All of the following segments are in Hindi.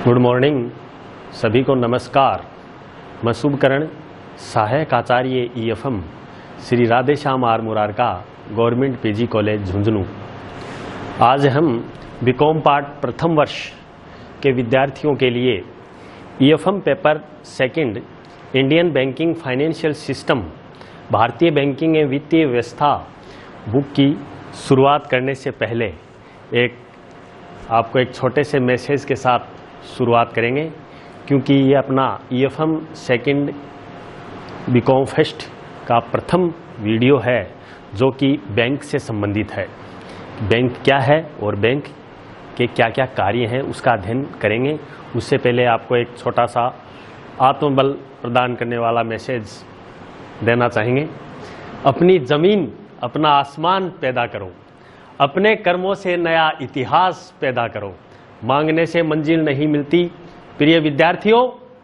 गुड मॉर्निंग, सभी को नमस्कार। मैं शुभकरण, सहायक आचार्य EFM Shri Radheshyam R Murarka government PG college Jhunjhunu. आज हम बीकॉम पार्ट प्रथम वर्ष के विद्यार्थियों के लिए EFM paper second Indian banking financial system भारतीय बैंकिंग एवं वित्तीय व्यवस्था बुक की शुरुआत करने से पहले आपको एक छोटे से मैसेज के साथ शुरुआत करेंगे, क्योंकि ये अपना EFM सेकंड बीकॉम फर्स्ट का प्रथम वीडियो है जो कि बैंक से संबंधित है। बैंक क्या है और बैंक के क्या क्या कार्य हैं उसका अध्ययन करेंगे। उससे पहले आपको एक छोटा सा आत्मबल प्रदान करने वाला मैसेज देना चाहेंगे। अपनी ज़मीन अपना आसमान पैदा करो, अपने कर्मों से नया इतिहास पैदा करो, मांगने से मंजिल नहीं मिलती। प्रिय विद्यार्थियों,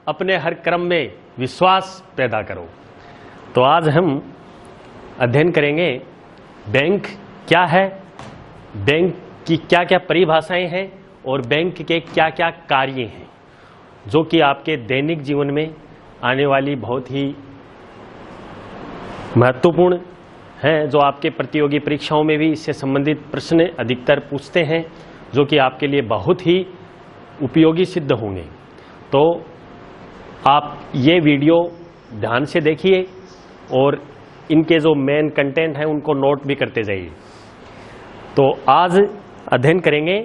अपने हर कर्म में विश्वास पैदा करो। तो आज हम अध्ययन करेंगे बैंक क्या है, बैंक की क्या क्या परिभाषाएं हैं और बैंक के क्या क्या कार्य हैं जो कि आपके दैनिक जीवन में आने वाली बहुत ही महत्वपूर्ण हैं, जो आपके प्रतियोगी परीक्षाओं में भी इससे संबंधित प्रश्न अधिकतर पूछते हैं, जो कि आपके लिए बहुत ही उपयोगी सिद्ध होंगे। तो आप ये वीडियो ध्यान से देखिए और इनके जो मेन कंटेंट हैं उनको नोट भी करते जाइए। तो आज अध्ययन करेंगे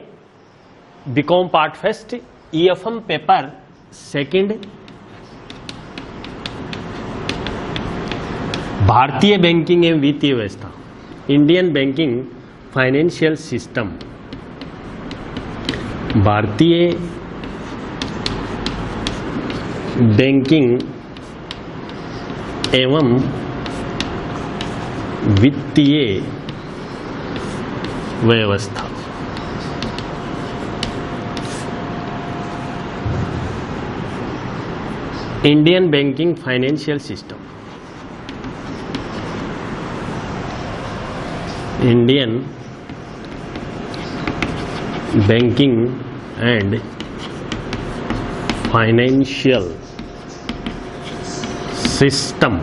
BCom part first EFM paper second भारतीय बैंकिंग एवं वित्तीय व्यवस्था इंडियन बैंकिंग फाइनेंशियल सिस्टम भारतीय बैंकिंग एवं वित्तीय व्यवस्था। Indian banking financial system, Indian banking and financial system.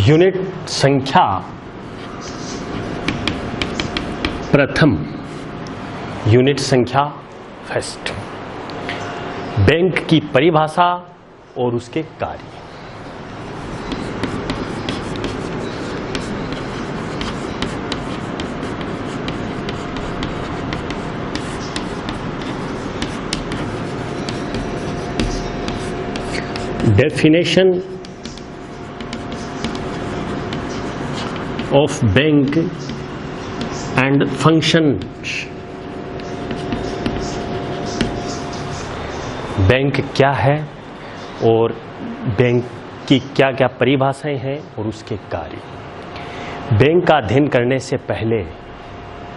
Unit संख्या प्रथम, यूनिट संख्या फर्स्ट। बैंक की परिभाषा और उसके कार्य। Definition of bank and functions। Bank क्या है और बैंक की क्या क्या परिभाषाएं हैं और उसके कार्य। बैंक का अध्ययन करने से पहले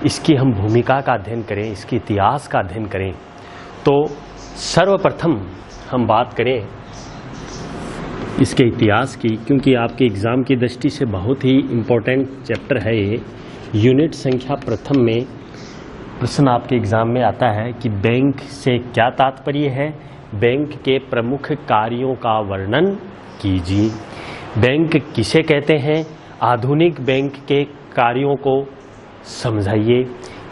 इसकी हम भूमिका का अध्ययन करें, इसके इतिहास का अध्ययन करें। तो सर्वप्रथम हम बात करें इसके इतिहास की, क्योंकि आपके एग्ज़ाम की दृष्टि से बहुत ही इम्पोर्टेंट चैप्टर है ये। यूनिट संख्या प्रथम में प्रश्न आपके एग्ज़ाम में आता है कि बैंक से क्या तात्पर्य है, बैंक के प्रमुख कार्यों का वर्णन कीजिए। बैंक किसे कहते हैं, आधुनिक बैंक के कार्यों को समझाइए,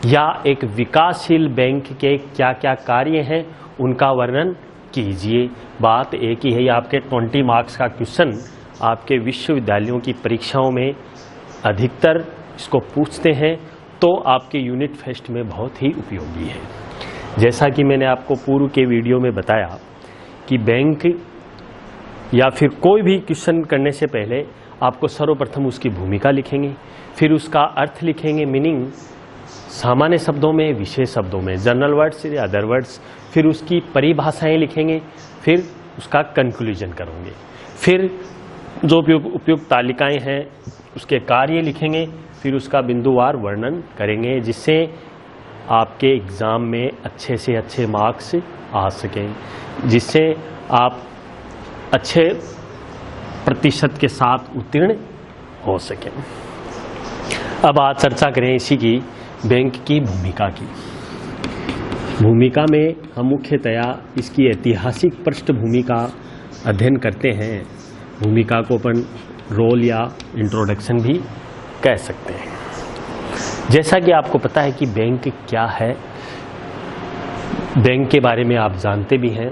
या एक विकासशील बैंक के क्या क्या कार्य हैं उनका वर्णन कीजिए। बात एक ही है, ये आपके 20 मार्क्स का क्वेश्चन आपके विश्वविद्यालयों की परीक्षाओं में अधिकतर इसको पूछते हैं, तो आपके यूनिट फर्स्ट में बहुत ही उपयोगी है। जैसा कि मैंने आपको पूर्व के वीडियो में बताया कि बैंक या फिर कोई भी क्वेश्चन करने से पहले आपको सर्वप्रथम उसकी भूमिका लिखेंगे, फिर उसका अर्थ लिखेंगे, मीनिंग सामान्य शब्दों में, विशेष शब्दों में, जनरल वर्ड्स या अदर वर्ड्स, फिर उसकी परिभाषाएं लिखेंगे, फिर उसका कंक्लूजन करेंगे, फिर जो उपयुक्त तालिकाएं हैं उसके कार्य लिखेंगे, फिर उसका बिंदुवार वर्णन करेंगे, जिससे आपके एग्ज़ाम में अच्छे से अच्छे मार्क्स आ सकें, जिससे आप अच्छे प्रतिशत के साथ उत्तीर्ण हो सकें। अब आज चर्चा करें इसी की बैंक की भूमिका की। भूमिका में हम मुख्यतया इसकी ऐतिहासिक पृष्ठभूमि का अध्ययन करते हैं। भूमिका को अपन रोल या इंट्रोडक्शन भी कह सकते हैं। जैसा कि आपको पता है कि बैंक क्या है, बैंक के बारे में आप जानते भी हैं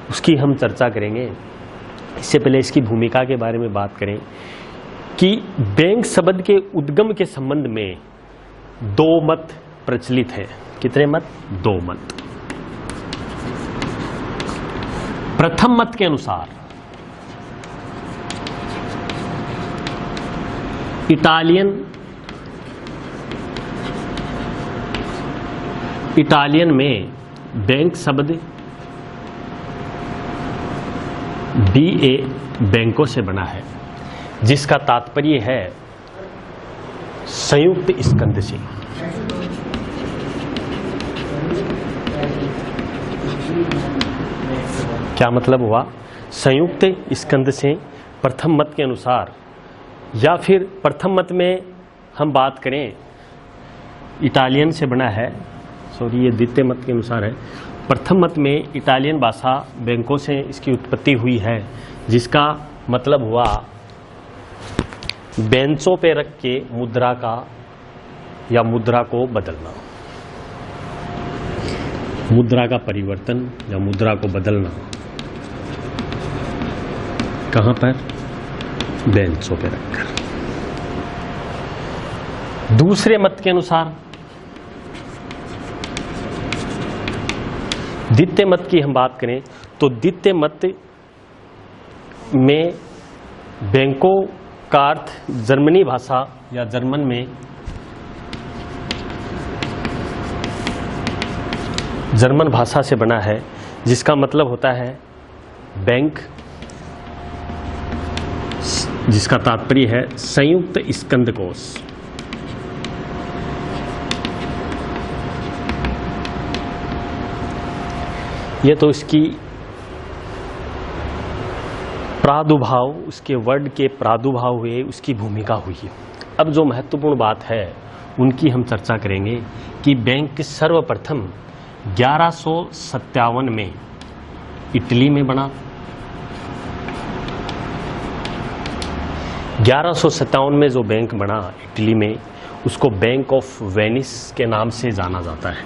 उसकी हम चर्चा करेंगे। इससे पहले इसकी भूमिका के बारे में बात करें कि बैंक शब्द के उद्गम के संबंध में दो मत प्रचलित हैं। कितने मत? दो मत। प्रथम मत के अनुसार इटालियन में बैंक शब्द BA बैंकों से बना है, जिसका तात्पर्य है संयुक्त स्कंध से। क्या मतलब हुआ? संयुक्त स्कंध से प्रथम मत के अनुसार, या फिर प्रथम मत में हम बात करें इटालियन से बना है, सॉरी ये द्वितीय मत के अनुसार है। प्रथम मत में इटालियन भाषा बैंकों से इसकी उत्पत्ति हुई है, जिसका मतलब हुआ बेंचों पे रख के मुद्रा का या मुद्रा को बदलना, मुद्रा का परिवर्तन या मुद्रा को बदलना। कहां पर? बेंचों पे रखकर। दूसरे मत के अनुसार, द्वितीय मत की हम बात करें तो द्वितीय मत में बैंकों का अर्थ जर्मनी भाषा या जर्मन में जर्मन भाषा से बना है, जिसका मतलब होता है बैंक, जिसका तात्पर्य है संयुक्त स्कंध कोश। ये तो इसकी प्रादुर्भाव, उसके वर्ड के प्रादुर्भाव हुए, उसकी भूमिका हुई। अब जो महत्वपूर्ण बात है उनकी हम चर्चा करेंगे कि बैंक सर्वप्रथम 1157 में इटली में बना। 1157 में जो बैंक बना इटली में, उसको बैंक ऑफ वेनिस के नाम से जाना जाता है।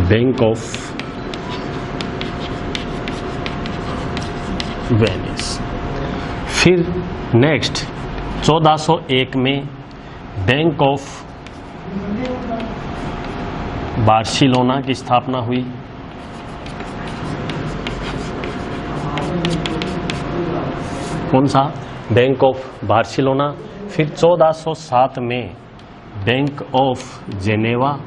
Bank of Venice. फिर नेक्स्ट 1401 में बैंक ऑफ बार्सिलोना की स्थापना हुई। कौन सा? Bank of Barcelona. फिर 1407 में bank of Geneva,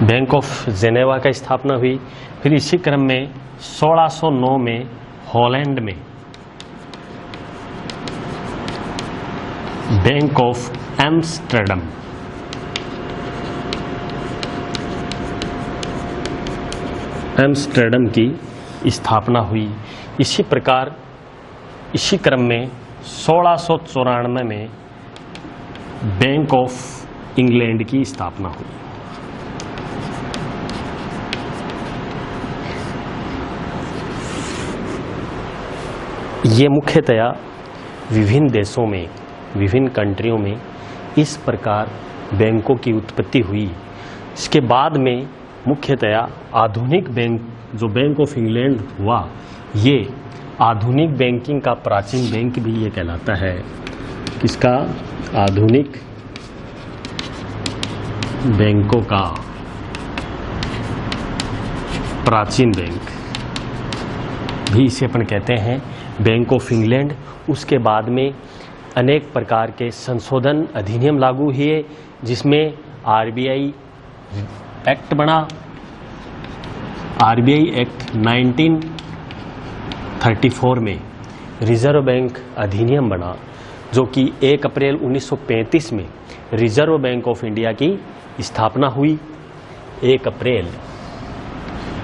bank of Geneva का स्थापना हुई। फिर इसी क्रम में 1609 में हॉलैंड में बैंक ऑफ एम्स्टर्डम, एम्स्टर्डम की स्थापना हुई। इसी प्रकार इसी क्रम में 1694 में बैंक ऑफ इंग्लैंड की स्थापना हुई। ये मुख्यतया विभिन्न देशों में, विभिन्न कंट्रियों में इस प्रकार बैंकों की उत्पत्ति हुई। इसके बाद में मुख्यतया आधुनिक बैंक, जो बैंक ऑफ इंग्लैंड हुआ, ये आधुनिक बैंकिंग का प्राचीन बैंक भी ये कहलाता है। किसका? आधुनिक बैंकों का प्राचीन बैंक भी इसे अपन कहते हैं, बैंक ऑफ इंग्लैंड। उसके बाद में अनेक प्रकार के संशोधन अधिनियम लागू हुए, जिसमें RBI एक्ट बना। RBI एक्ट 1934 में रिजर्व बैंक अधिनियम बना, जो कि 1 अप्रैल 1935 में रिजर्व बैंक ऑफ इंडिया की स्थापना हुई। 1 अप्रैल,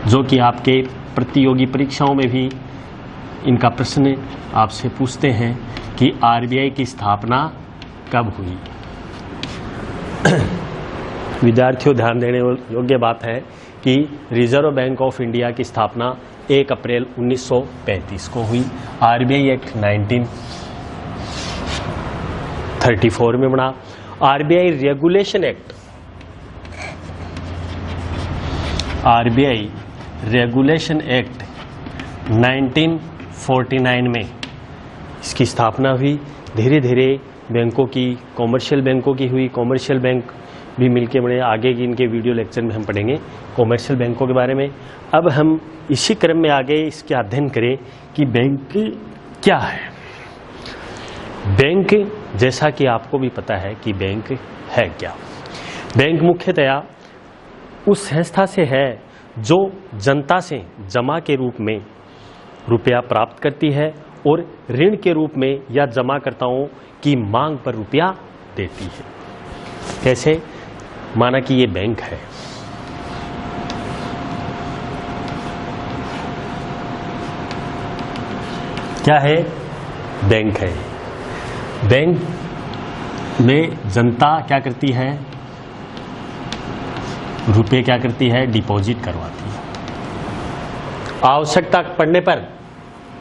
जो कि आपके प्रतियोगी परीक्षाओं में भी इनका प्रश्न आपसे पूछते हैं कि RBI की स्थापना कब हुई। विद्यार्थियों ध्यान देने योग्य बात है कि रिजर्व बैंक ऑफ इंडिया की स्थापना 1 अप्रैल 1935 को हुई। आरबीआई एक्ट 1934 में बना। आरबीआई रेगुलेशन एक्ट 1949 में इसकी स्थापना हुई। धीरे धीरे बैंकों की, कॉमर्शियल बैंकों की हुई। कॉमर्शियल बैंक भी मिलके बने। आगे की इनके वीडियो लेक्चर में हम पढ़ेंगे कॉमर्शियल बैंकों के बारे में। अब हम इसी क्रम में आगे इसके अध्ययन करें कि बैंक क्या है। बैंक, जैसा कि आपको भी पता है कि बैंक है क्या। बैंक मुख्यतया उस संस्था से है जो जनता से जमा के रूप में रुपया प्राप्त करती है और ऋण के रूप में या जमाकर्ताओं की मांग पर रुपया देती है। कैसे? माना कि ये बैंक है। क्या है? बैंक है। बैंक में जनता क्या करती है? रुपए क्या करती है? डिपॉजिट करवाती है। आवश्यकता पड़ने पर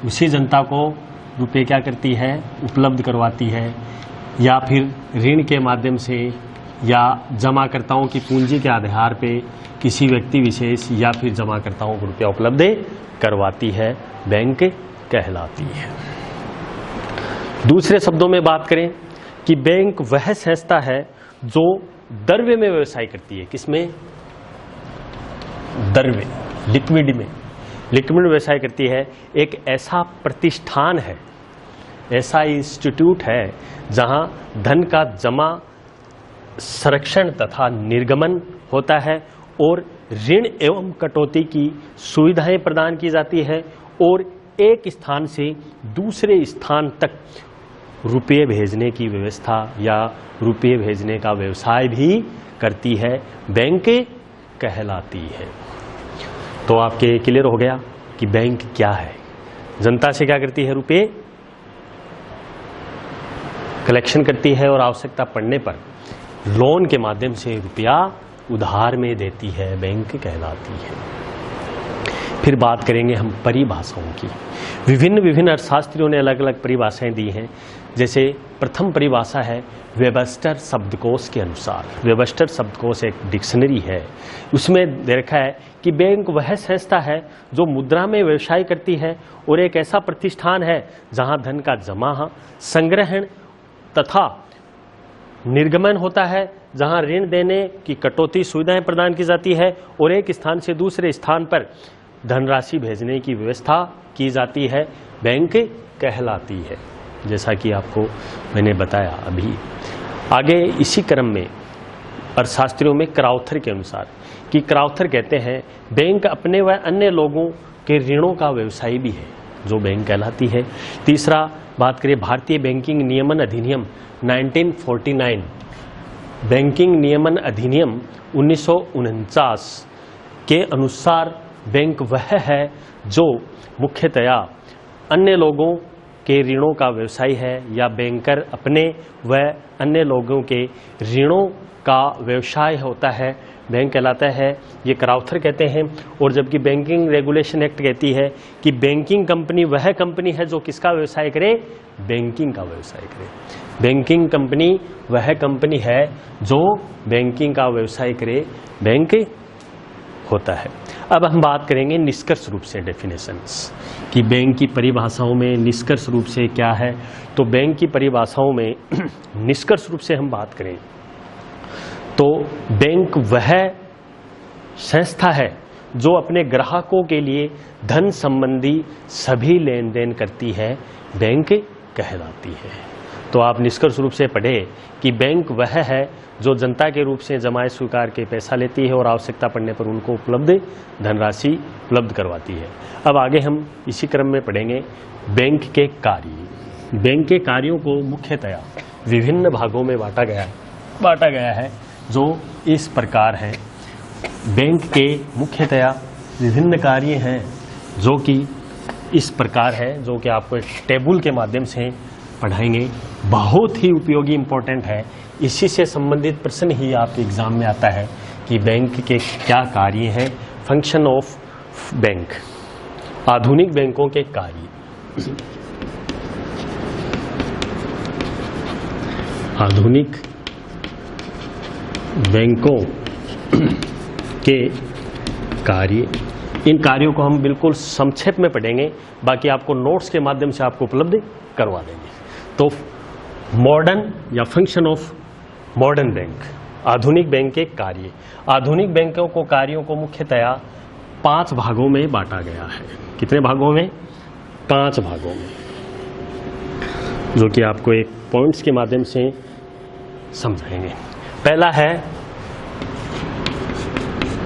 उसी जनता को रुपए क्या करती है? उपलब्ध करवाती है, या फिर ऋण के माध्यम से या जमाकर्ताओं की पूंजी के आधार पे किसी व्यक्ति विशेष या फिर जमाकर्ताओं को रुपया उपलब्ध करवाती है। बैंक कहलाती है। दूसरे शब्दों में बात करें कि बैंक वह संस्था है जो द्रव्य में व्यवसाय करती है। किसमें? द्रव्य, लिक्विड में। लिक्विड व्यवसाय करती है। एक ऐसा प्रतिष्ठान है, ऐसा इंस्टीट्यूट है जहां धन का जमा, संरक्षण तथा निर्गमन होता है और ऋण एवं कटौती की सुविधाएं प्रदान की जाती है और एक स्थान से दूसरे स्थान तक रुपये भेजने की व्यवस्था या रुपये भेजने का व्यवसाय भी करती है। बैंक कहलाती है। तो आपके क्लियर हो गया कि बैंक क्या है। जनता से क्या करती है? रुपये कलेक्शन करती है और आवश्यकता पड़ने पर लोन के माध्यम से रुपया उधार में देती है। बैंक कहलाती है। फिर बात करेंगे हम परिभाषाओं की। विभिन्न अर्थशास्त्रियों ने अलग अलग परिभाषाएं दी हैं। जैसे प्रथम परिभाषा है वेबस्टर शब्दकोश के अनुसार। वेबस्टर शब्दकोश एक डिक्शनरी है, उसमें दे रखा है कि बैंक वह संस्था है जो मुद्रा में व्यवसाय करती है और एक ऐसा प्रतिष्ठान है जहां धन का जमा, संग्रहण तथा निर्गमन होता है, जहां ऋण देने की कटौती सुविधाएं प्रदान की जाती है और एक स्थान से दूसरे स्थान पर धनराशि भेजने की व्यवस्था की जाती है। बैंक कहलाती है, जैसा कि आपको मैंने बताया अभी। आगे इसी क्रम में अर्थशास्त्रियों में क्राउथर के अनुसार कि क्राउथर कहते हैं बैंक अपने व अन्य लोगों के ऋणों का व्यवसाय भी है, जो बैंक कहलाती है। तीसरा बात करें भारतीय बैंकिंग नियमन अधिनियम 1949। बैंकिंग नियमन अधिनियम 1949 के अनुसार बैंक वह है जो मुख्यतया अन्य लोगों के ऋणों का व्यवसाय है या बैंकर अपने व अन्य लोगों के ऋणों का व्यवसाय होता है, बैंक कहलाता है। ये क्राउथर कहते हैं। और जबकि बैंकिंग रेगुलेशन एक्ट कहती है कि बैंकिंग कंपनी वह कंपनी है जो किसका व्यवसाय करे? बैंकिंग का व्यवसाय करे। बैंकिंग कंपनी वह कंपनी है जो बैंकिंग का व्यवसाय करे, बैंक होता है। अब हम बात करेंगे निष्कर्ष रूप से डेफिनेशंस कि बैंक की परिभाषाओं में निष्कर्ष रूप से क्या है। तो बैंक की परिभाषाओं में निष्कर्ष रूप से हम बात करें तो बैंक वह संस्था है जो अपने ग्राहकों के लिए धन संबंधी सभी लेन देन करती है, बैंक कहलाती है। तो आप निष्कर्ष रूप से पढ़े कि बैंक वह है जो जनता के रूप से जमाए स्वीकार के पैसा लेती है और आवश्यकता पड़ने पर उनको उपलब्ध धनराशि उपलब्ध करवाती है। अब आगे हम इसी क्रम में पढ़ेंगे बैंक के कार्य। बैंक के कार्यों को मुख्यतया विभिन्न भागों में बांटा गया है जो इस प्रकार है। बैंक के मुख्यतया विभिन्न कार्य हैं जो कि इस प्रकार है, जो कि आपको एक टेबल के माध्यम से पढ़ाएंगे, बहुत ही उपयोगी इंपॉर्टेंट है। इसी से संबंधित प्रश्न ही आपके एग्जाम में आता है कि बैंक के क्या कार्य हैं, फंक्शन ऑफ बैंक, आधुनिक बैंकों के कार्य। आधुनिक बैंकों के कार्य, इन कार्यों को हम बिल्कुल संक्षेप में पढ़ेंगे, बाकी आपको नोट्स के माध्यम से आपको उपलब्ध करवा देंगे। तो मॉडर्न या फंक्शन ऑफ मॉडर्न बैंक, आधुनिक बैंक के कार्य। आधुनिक बैंकों को कार्यों को मुख्यतया 5 भागों में बांटा गया है। कितने भागों में? 5 भागों में, जो कि आपको एक पॉइंट्स के माध्यम से समझाएंगे। पहला है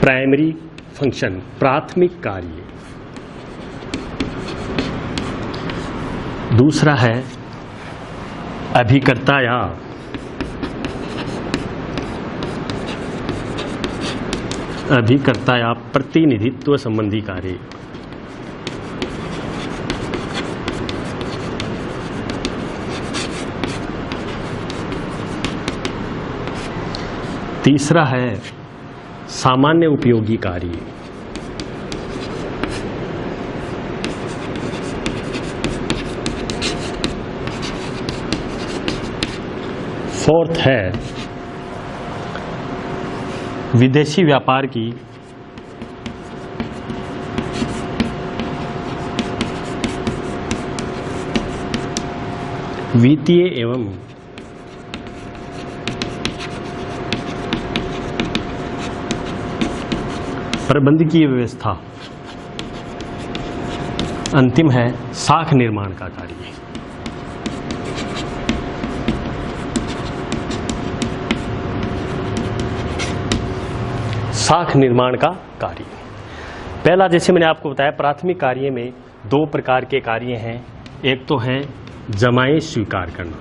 प्राइमरी फंक्शन, प्राथमिक कार्य। दूसरा है अभिकर्ता या प्रतिनिधित्व संबंधी कार्य। तीसरा है सामान्य उपयोगी कार्य। फोर्थ है विदेशी व्यापार की वित्तीय एवं प्रबंधकीय व्यवस्था। अंतिम है साख निर्माण का कार्य। साख निर्माण का कार्य। पहला, जैसे मैंने आपको बताया, प्राथमिक कार्य में 2 प्रकार के कार्य हैं। एक तो है जमाएं स्वीकार करना,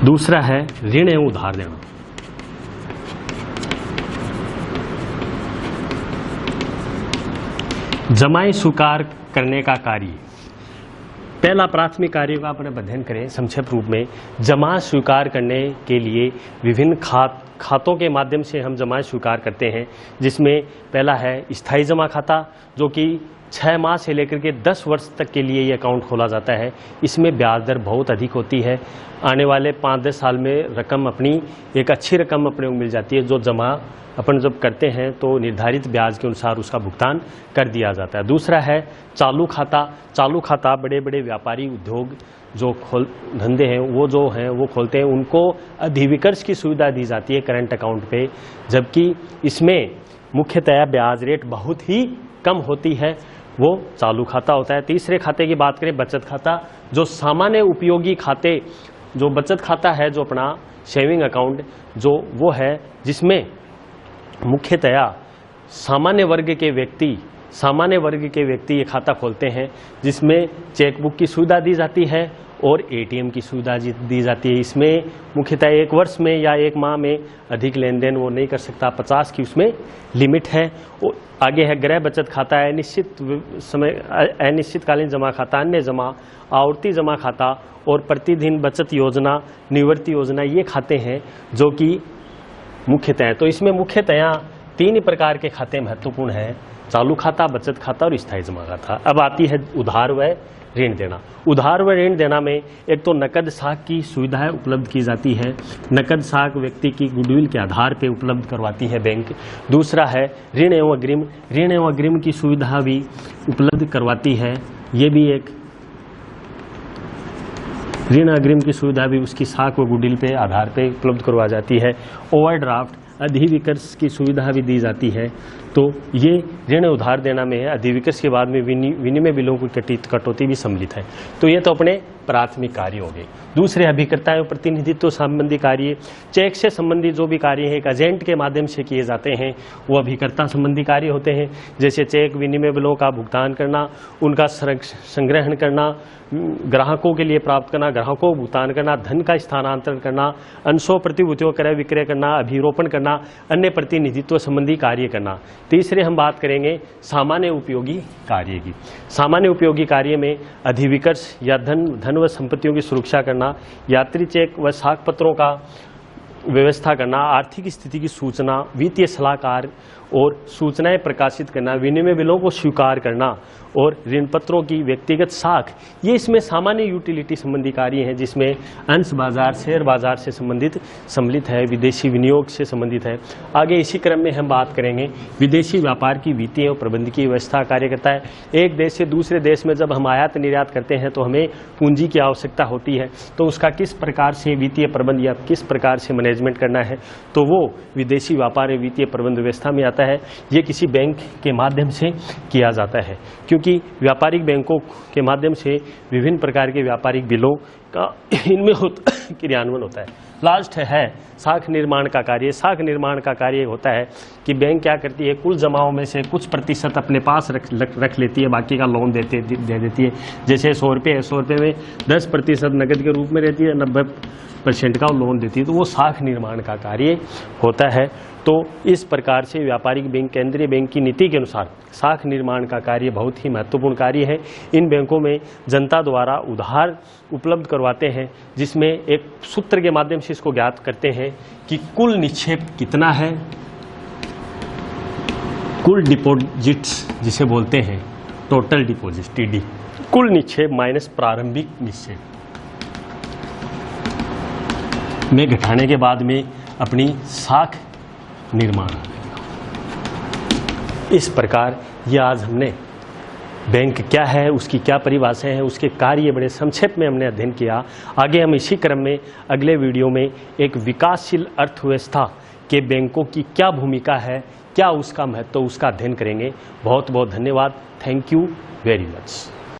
दूसरा है ऋण एवं उधार देना। जमाएं स्वीकार करने का कार्य, पहला प्राथमिक कार्य का अपने अध्ययन करें संक्षेप रूप में। जमा स्वीकार करने के लिए विभिन्न खातों के माध्यम से हम जमा स्वीकार करते हैं, जिसमें पहला है स्थायी जमा खाता, जो कि 6 माह से लेकर के 10 वर्ष तक के लिए ये अकाउंट खोला जाता है। इसमें ब्याज दर बहुत अधिक होती है। आने वाले 5-10 साल में रकम अपनी एक अच्छी रकम अपने को मिल जाती है। जो जमा अपन जब करते हैं तो निर्धारित ब्याज के अनुसार उसका भुगतान कर दिया जाता है। दूसरा है चालू खाता। चालू खाता बड़े बड़े व्यापारी उद्योग जो धंधे हैं वो खोलते हैं, उनको अधिविकर्ष की सुविधा दी जाती है करंट अकाउंट पे, जबकि इसमें मुख्यतया ब्याज रेट बहुत ही कम होती है। वो चालू खाता होता है। तीसरे खाते की बात करें, बचत खाता, जो सामान्य उपयोगी खाते, जो बचत खाता है, जो अपना सेविंग अकाउंट जो वो है, जिसमें मुख्यतया सामान्य वर्ग के व्यक्ति ये खाता खोलते हैं, जिसमें चेकबुक की सुविधा दी जाती है और एटीएम की सुविधा दी जाती है। इसमें मुख्यतः 1 वर्ष में या 1 माह में अधिक लेन देन वो नहीं कर सकता, 50 की उसमें लिमिट है। आगे है गृह बचत खाता, अनिश्चितकालीन जमा खाता, अन्य जमा, आवर्ती जमा खाता और प्रतिदिन बचत योजना, निवृत्ति योजना, ये खाते हैं जो कि मुख्यतः। तो इसमें मुख्यतः 3 प्रकार के खाते महत्वपूर्ण हैं: चालू खाता, बचत खाता और स्थायी जमा खाता। अब आती है उधार व ऋण देना। उधार व ऋण देना में एक तो नकद साख की सुविधाएं उपलब्ध की जाती है। नकद साख व्यक्ति की गुडविल के आधार पर उपलब्ध करवाती है बैंक। दूसरा है ऋण एवं अग्रिम। ऋण एवं अग्रिम की सुविधा भी उपलब्ध करवाती है। ये भी एक ऋण अग्रिम की सुविधा भी उसकी साख व गुडविल पे आधार पे उपलब्ध करवा जाती है। ओवरड्राफ्ट, अधिविकर्ष की सुविधा भी दी जाती है। तो ये ऋण उधार देना में है। अधिविकर्ष के बाद में विनिमय बिलों की कटौती भी सम्मिलित है। तो ये तो अपने प्राथमिक कार्य हो गए। दूसरे अभिकर्ता एवं प्रतिनिधित्व संबंधी कार्य, चेक से संबंधित जो भी कार्य है एक एजेंट के माध्यम से किए जाते हैं, वो अभिकर्ता संबंधी कार्य होते हैं। जैसे चेक विनिमय बिलों का भुगतान करना, उनका संग्रहण करना, ग्राहकों के लिए प्राप्त करना, ग्राहकों को भुगतान करना, धन का स्थानांतरण करना, अंशों प्रतिभूतियों क्रय विक्रय करना, अभिरोपण करना, अन्य प्रतिनिधित्व संबंधी कार्य करना, तीसरे हम बात करेंगे सामान्य उपयोगी कार्य की। सामान्य उपयोगी कार्य में अधिविकर्ष या धन व संपत्तियों की सुरक्षा करना, यात्री चेक व साख पत्रों का व्यवस्था करना, आर्थिक स्थिति की सूचना, वित्तीय सलाहकार और सूचनाएं प्रकाशित करना, विनिमय बिलों को स्वीकार करना और ऋण पत्रों की व्यक्तिगत साख, ये इसमें सामान्य यूटिलिटी संबंधी कार्य हैं, जिसमें अंश बाजार, शेयर बाजार से सम्मिलित है, विदेशी विनियोग से संबंधित है। आगे इसी क्रम में हम बात करेंगे विदेशी व्यापार की वित्तीय और प्रबंधकीय व्यवस्था कार्य करता है। एक देश से दूसरे देश में जब हम आयात निर्यात करते हैं तो हमें पूंजी की आवश्यकता होती है, तो उसका किस प्रकार से वित्तीय प्रबंध या किस प्रकार से मैनेजमेंट करना है, तो वो विदेशी व्यापार वित्तीय प्रबंध व्यवस्था में आता है। ये किसी बैंक के माध्यम से किया जाता है, क्योंकि व्यापारिक बैंकों के माध्यम से विभिन्न प्रकार के व्यापारिक बिलों का इनमें क्रियान्वयन होता है। लास्ट है साख निर्माण का कार्य। साख निर्माण का कार्य होता है कि बैंक क्या करती है, कुल जमाओं में से कुछ प्रतिशत अपने पास रख लेती है, बाकी का लोन दे देती है। जैसे 100 रुपये है, 100 रुपये में 10% नकद के रूप में रहती है, 90% का लोन देती है, तो वो साख निर्माण का कार्य होता है। तो इस प्रकार से व्यापारिक बैंक केंद्रीय बैंक की नीति के अनुसार साख निर्माण का कार्य बहुत ही महत्वपूर्ण कार्य है। इन बैंकों में जनता द्वारा उधार उपलब्ध करवाते हैं, जिसमें एक सूत्र के माध्यम से इसको ज्ञात करते हैं कि कुल निक्षेप कितना है, कुल डिपॉजिट्स जिसे बोलते हैं टोटल डिपॉजिट टीडी, कुल निक्षेप माइनस प्रारंभिक निक्षेप में घटाने के बाद में अपनी साख निर्माण। इस प्रकार ये आज हमने बैंक क्या है, उसकी क्या परिभाषाएं हैं, उसके कार्य बड़े संक्षेप में हमने अध्ययन किया। आगे हम इसी क्रम में अगले वीडियो में एक विकासशील अर्थव्यवस्था के बैंकों की क्या भूमिका है, क्या उसका महत्व, उसका अध्ययन करेंगे। बहुत बहुत धन्यवाद। Thank you very much.